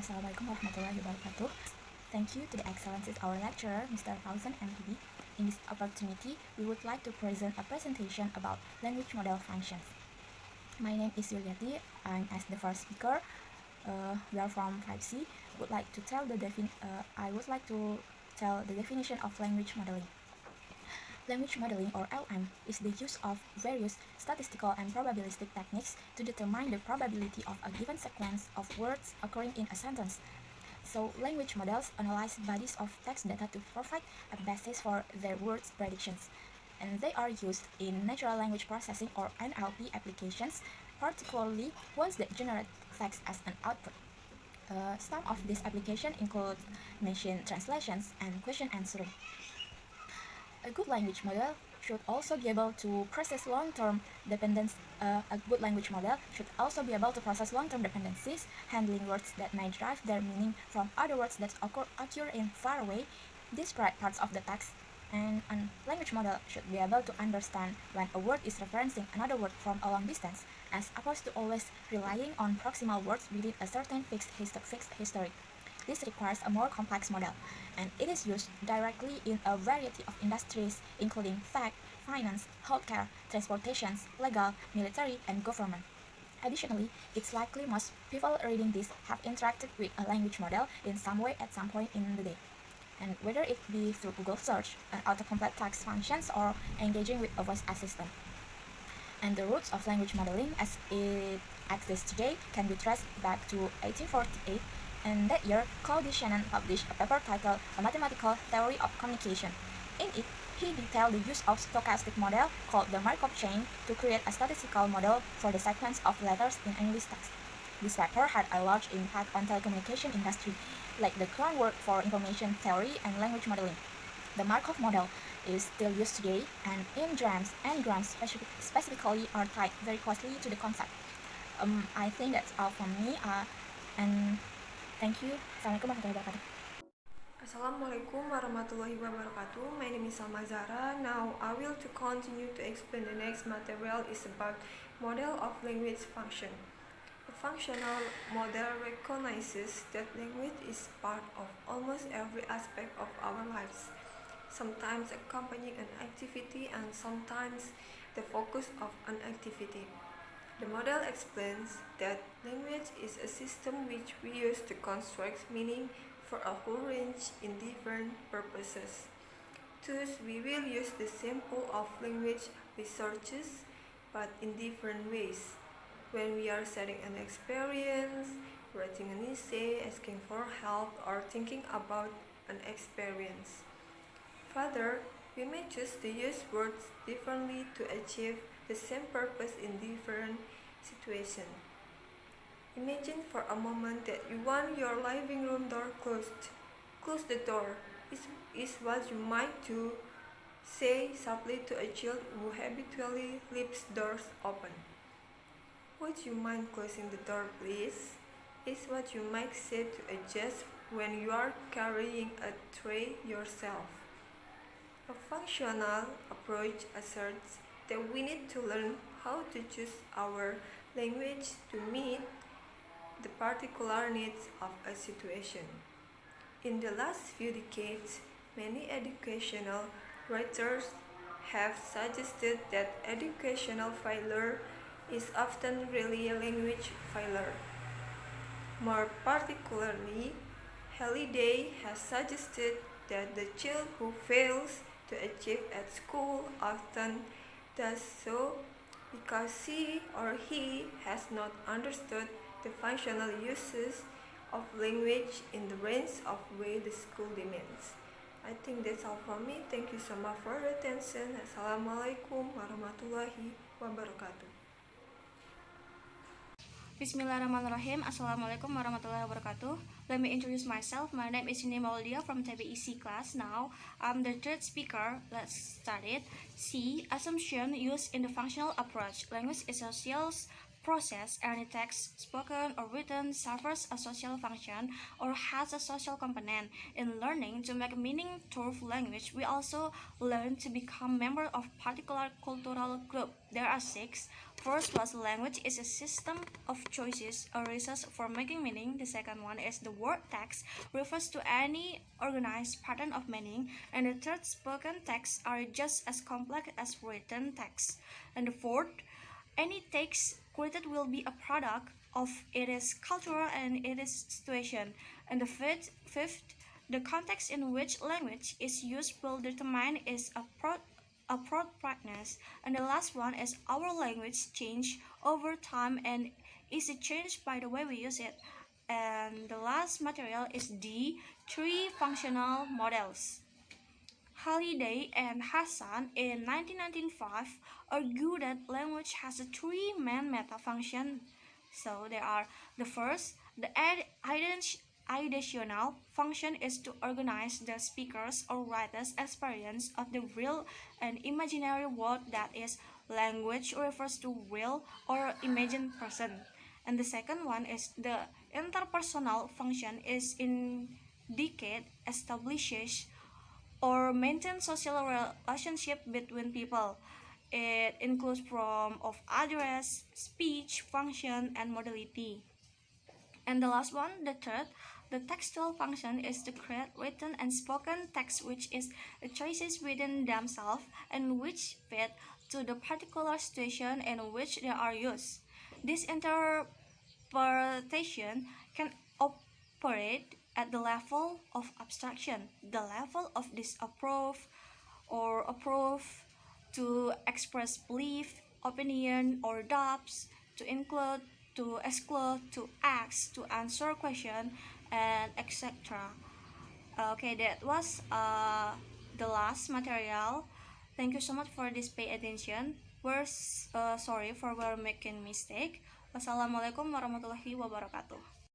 Assalamualaikum warahmatullahi wabarakatuh. Thank you to the excellencies our lecturer, Mr. Fauzan MPD. In this opportunity, we would like to present a presentation about language model functions. My name is Yuliati. I'm as the first speaker. We are from 5C. I would like to tell the definition of language modeling. Language modeling, or LM, is the use of various statistical and probabilistic techniques to determine the probability of a given sequence of words occurring in a sentence. So, language models analyze bodies of text data to provide a basis for their words predictions, and they are used in natural language processing or NLP applications, particularly ones that generate text as an output. Some of these applications include machine translations and question answering. A good language model should also be able to process long-term dependencies, handling words that may derive their meaning from other words that occur in far away, disparate parts of the text, and a language model should be able to understand when a word is referencing another word from a long distance, as opposed to always relying on proximal words within a certain fixed history. This requires a more complex model, and it is used directly in a variety of industries, including tech, finance, healthcare, transportation, legal, military, and government. Additionally, it's likely most people reading this have interacted with a language model in some way at some point in the day. And whether it be through Google search, an autocomplete text functions, or engaging with a voice assistant. And the roots of language modeling as it exists today can be traced back to 1848, and that year, Claude Shannon published a paper titled A Mathematical Theory of Communication. In it, he detailed the use of stochastic model called the Markov chain to create a statistical model for the sequence of letters in English text. This paper had a large impact on telecommunication industry, like the groundwork for information theory and language modeling. The Markov model is still used today, and n-grams and grams specifically are tied very closely to the concept. I think that's all from me, and thank you. Assalamualaikum warahmatullahi wabarakatuh. Assalamualaikum warahmatullahi wabarakatuh. My name is Salma Zahra. Now I will to continue to explain the next material is about model of language function. A functional model recognizes that language is part of almost every aspect of our lives, sometimes accompanying an activity and sometimes the focus of an activity. The model explains that language is a system which we use to construct meaning for a whole range in different purposes. Thus, we will use the same pool of language resources, but in different ways. When we are setting an experience, writing an essay, asking for help, or thinking about an experience. Further, we may choose to use words differently to achieve the same purpose in different situations. Imagine for a moment that you want your living room door closed. Close the door is what you might do, say softly to a child who habitually leaves doors open. Would you mind closing the door, please? Is what you might say to a guest when you are carrying a tray yourself. A functional approach asserts that we need to learn how to choose our language to meet the particular needs of a situation. In the last few decades, many educational writers have suggested that educational failure is often really a language failure. More particularly, Halliday has suggested that the child who fails to achieve at school often does so because she or he has not understood the functional uses of language in the range of way the school demands. I think that's all from me. Thank you so much for your attention. Assalamualaikum warahmatullahi wabarakatuh. Bismillahirrahmanirrahim. Assalamualaikum warahmatullahi wabarakatuh. Let me introduce myself. My name is Nima Aulia from TBEC class. Now, I'm the third speaker. Let's start it. C. Assumption used in the functional approach. Language is a social process, any text, spoken or written, serves a social function or has a social component. In learning to make meaning through language, we also learn to become member of particular cultural group. There are six. First was language is a system of choices or resource for making meaning. The second one is the word text refers to any organized pattern of meaning. And the third, spoken texts are just as complex as written texts. And the fourth, any text created will be a product of its culture and its situation. And the fifth, the context in which language is used will determine its appropriateness. And the last one is our language change over time and is it changed by the way we use it. And the last material is the three functional models. Halliday and Hassan in 1995 argued that language has three main meta functions. So there are the first, the ideational function is to organize the speaker's or writer's experience of the real and imaginary world, that is, language refers to real or imagined person. And the second one is the interpersonal function is indicate establishes or maintain social relationship between people. It includes form of address, speech, function, and modality. And the last one, the third, the textual function is to create written and spoken text which is the choices within themselves and which fit to the particular situation in which they are used. This interpretation can operate at the level of abstraction, the level of disapprove or approve, to express belief, opinion, or doubts, to include, to exclude, to ask, to answer question, and etc. Okay, that was the last material. Thank you so much for this pay attention. We're sorry for we're making mistake. Wassalamualaikum warahmatullahi wabarakatuh.